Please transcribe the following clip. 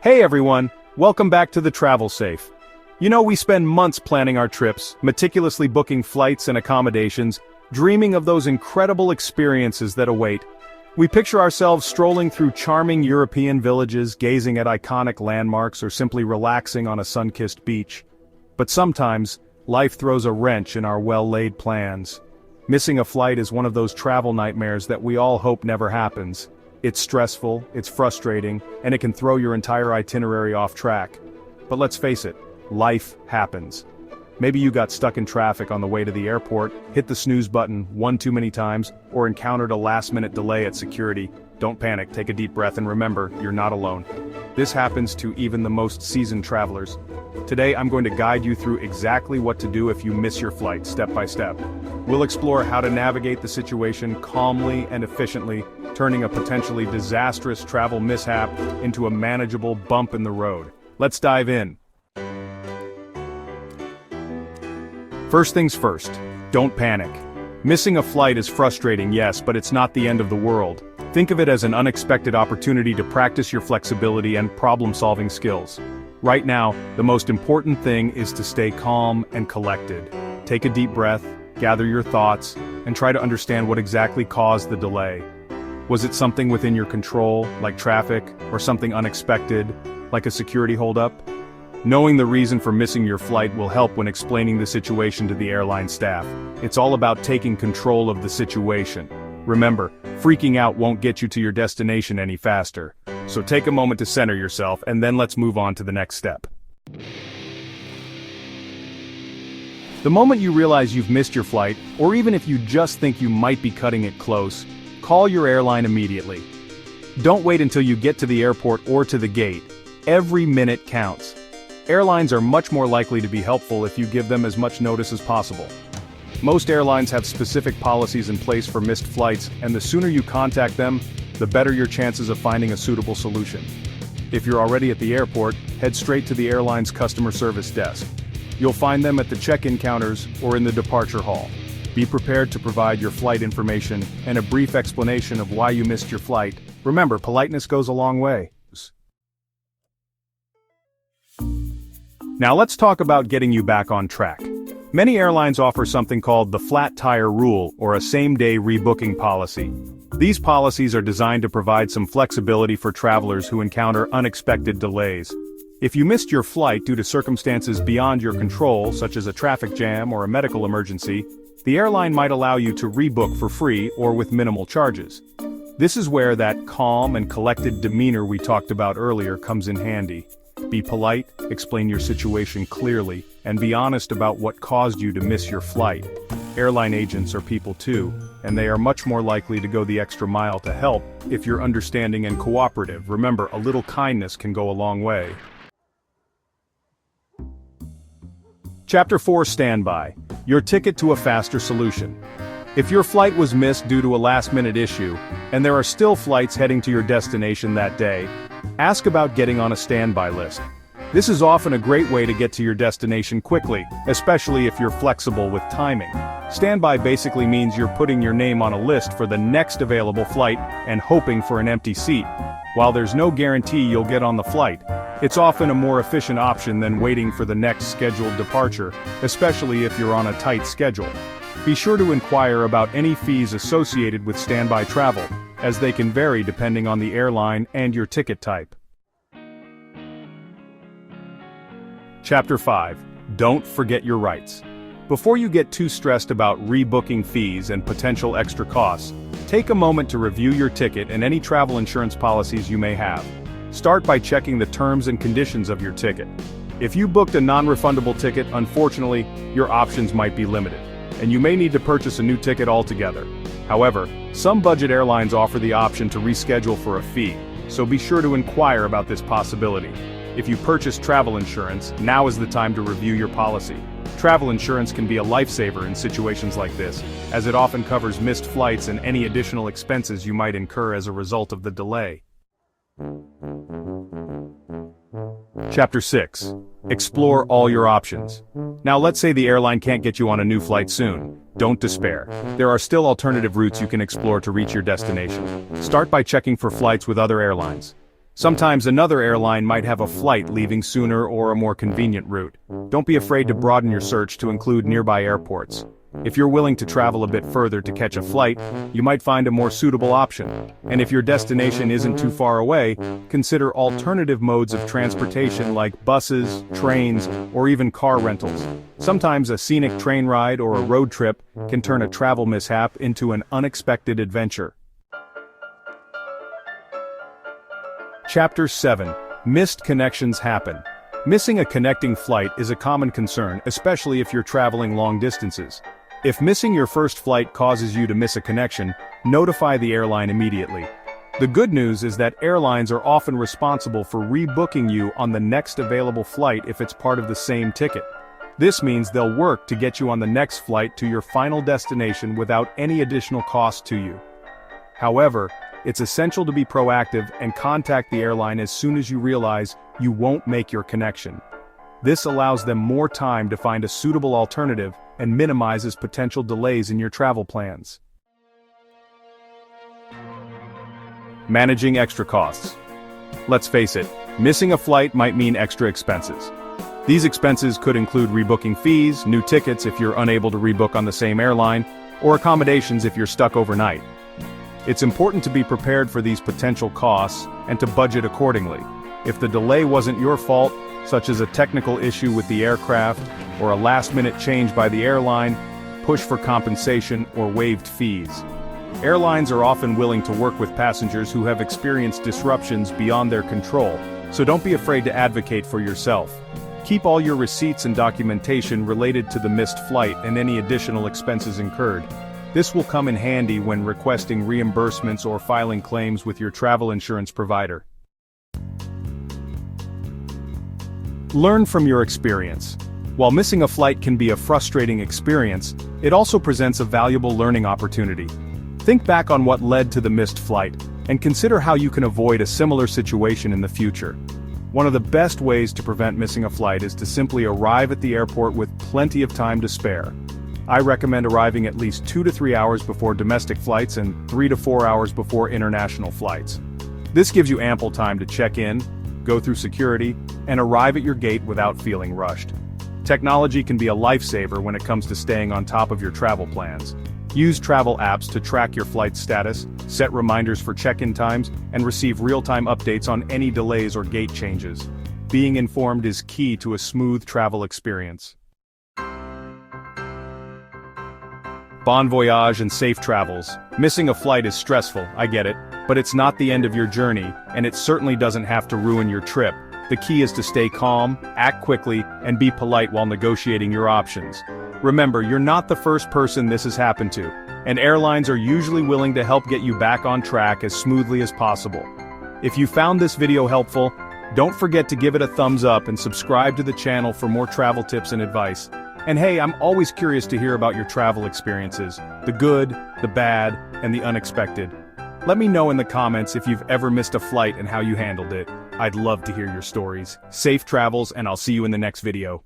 Hey everyone, welcome back to the Travel Safe. You know, we spend months planning our trips, meticulously booking flights and accommodations, dreaming of those incredible experiences that await. We picture ourselves strolling through charming European villages, gazing at iconic landmarks, or simply relaxing on a sun-kissed beach. But sometimes, life throws a wrench in our well-laid plans. Missing a flight is one of those travel nightmares that we all hope never happens. It's stressful, it's frustrating, and it can throw your entire itinerary off track. But let's face it, life happens. Maybe you got stuck in traffic on the way to the airport, hit the snooze button one too many times, or encountered a last-minute delay at security. Don't panic, take a deep breath, and remember, you're not alone. This happens to even the most seasoned travelers. Today I'm going to guide you through exactly what to do if you miss your flight, step by step. We'll explore how to navigate the situation calmly and efficiently, turning a potentially disastrous travel mishap into a manageable bump in the road. Let's dive in. First things first, don't panic. Missing a flight is frustrating, yes, but it's not the end of the world. Think of it as an unexpected opportunity to practice your flexibility and problem-solving skills. Right now, the most important thing is to stay calm and collected. Take a deep breath, gather your thoughts, and try to understand what exactly caused the delay. Was it something within your control, like traffic, or something unexpected, like a security holdup? Knowing the reason for missing your flight will help when explaining the situation to the airline staff. It's all about taking control of the situation. Remember, freaking out won't get you to your destination any faster. So take a moment to center yourself, and then let's move on to the next step. The moment you realize you've missed your flight, or even if you just think you might be cutting it close, call your airline immediately. Don't wait until you get to the airport or to the gate. Every minute counts. Airlines are much more likely to be helpful if you give them as much notice as possible. Most airlines have specific policies in place for missed flights, and the sooner you contact them, the better your chances of finding a suitable solution. If you're already at the airport, head straight to the airline's customer service desk. You'll find them at the check-in counters or in the departure hall. Be prepared to provide your flight information and a brief explanation of why you missed your flight. Remember, politeness goes a long way. Now let's talk about getting you back on track. Many airlines offer something called the flat tire rule, or a same-day rebooking policy. These policies are designed to provide some flexibility for travelers who encounter unexpected delays. If you missed your flight due to circumstances beyond your control, such as a traffic jam or a medical emergency, the airline might allow you to rebook for free or with minimal charges. This is where that calm and collected demeanor we talked about earlier comes in handy. Be polite, explain your situation clearly, and be honest about what caused you to miss your flight. Airline agents are people too, and they are much more likely to go the extra mile to help if you're understanding and cooperative. Remember, a little kindness can go a long way. Chapter 4: Standby. Your ticket to a faster solution. If your flight was missed due to a last-minute issue, and there are still flights heading to your destination that day, ask about getting on a standby list. This is often a great way to get to your destination quickly, especially if you're flexible with timing. Standby basically means you're putting your name on a list for the next available flight and hoping for an empty seat. While there's no guarantee you'll get on the flight, it's often a more efficient option than waiting for the next scheduled departure, especially if you're on a tight schedule. Be sure to inquire about any fees associated with standby travel, as they can vary depending on the airline and your ticket type. Chapter 5: Don't forget your rights. Before you get too stressed about rebooking fees and potential extra costs, take a moment to review your ticket and any travel insurance policies you may have. Start by checking the terms and conditions of your ticket. If you booked a non-refundable ticket, unfortunately, your options might be limited, and you may need to purchase a new ticket altogether. However, some budget airlines offer the option to reschedule for a fee, so be sure to inquire about this possibility. If you purchase travel insurance, now is the time to review your policy. Travel insurance can be a lifesaver in situations like this, as it often covers missed flights and any additional expenses you might incur as a result of the delay. Chapter 6: Explore all your options. Now let's say the airline can't get you on a new flight soon. Don't despair. There are still alternative routes you can explore to reach your destination. Start by checking for flights with other airlines. Sometimes another airline might have a flight leaving sooner or a more convenient route. Don't be afraid to broaden your search to include nearby airports. If you're willing to travel a bit further to catch a flight, you might find a more suitable option. And if your destination isn't too far away, consider alternative modes of transportation like buses, trains, or even car rentals. Sometimes a scenic train ride or a road trip can turn a travel mishap into an unexpected adventure. Chapter 7. Missed connections happen. Missing a connecting flight is a common concern, especially if you're traveling long distances. If missing your first flight causes you to miss a connection, notify the airline immediately. The good news is that airlines are often responsible for rebooking you on the next available flight if it's part of the same ticket. This means they'll work to get you on the next flight to your final destination without any additional cost to you. However, it's essential to be proactive and contact the airline as soon as you realize you won't make your connection. This allows them more time to find a suitable alternative and minimizes potential delays in your travel plans. Managing extra costs. Let's face it, missing a flight might mean extra expenses. These expenses could include rebooking fees, new tickets if you're unable to rebook on the same airline, or accommodations if you're stuck overnight. It's important to be prepared for these potential costs and to budget accordingly. If the delay wasn't your fault, such as a technical issue with the aircraft or a last-minute change by the airline, push for compensation or waived fees. Airlines are often willing to work with passengers who have experienced disruptions beyond their control, so don't be afraid to advocate for yourself. Keep all your receipts and documentation related to the missed flight and any additional expenses incurred. This will come in handy when requesting reimbursements or filing claims with your travel insurance provider. Learn from your experience. While missing a flight can be a frustrating experience, it also presents a valuable learning opportunity. Think back on what led to the missed flight, and consider how you can avoid a similar situation in the future. One of the best ways to prevent missing a flight is to simply arrive at the airport with plenty of time to spare. I recommend arriving at least 2 to 3 hours before domestic flights and 3 to 4 hours before international flights. This gives you ample time to check in, go through security, and arrive at your gate without feeling rushed. Technology can be a lifesaver when it comes to staying on top of your travel plans. Use travel apps to track your flight status, set reminders for check-in times, and receive real-time updates on any delays or gate changes. Being informed is key to a smooth travel experience. Bon voyage and safe travels. Missing a flight is stressful, I get it, but it's not the end of your journey, and it certainly doesn't have to ruin your trip. The key is to stay calm, act quickly, and be polite while negotiating your options. Remember, you're not the first person this has happened to, and airlines are usually willing to help get you back on track as smoothly as possible. If you found this video helpful, don't forget to give it a thumbs up and subscribe to the channel for more travel tips and advice. And hey, I'm always curious to hear about your travel experiences, the good, the bad, and the unexpected. Let me know in the comments if you've ever missed a flight and how you handled it. I'd love to hear your stories. Safe travels, and I'll see you in the next video.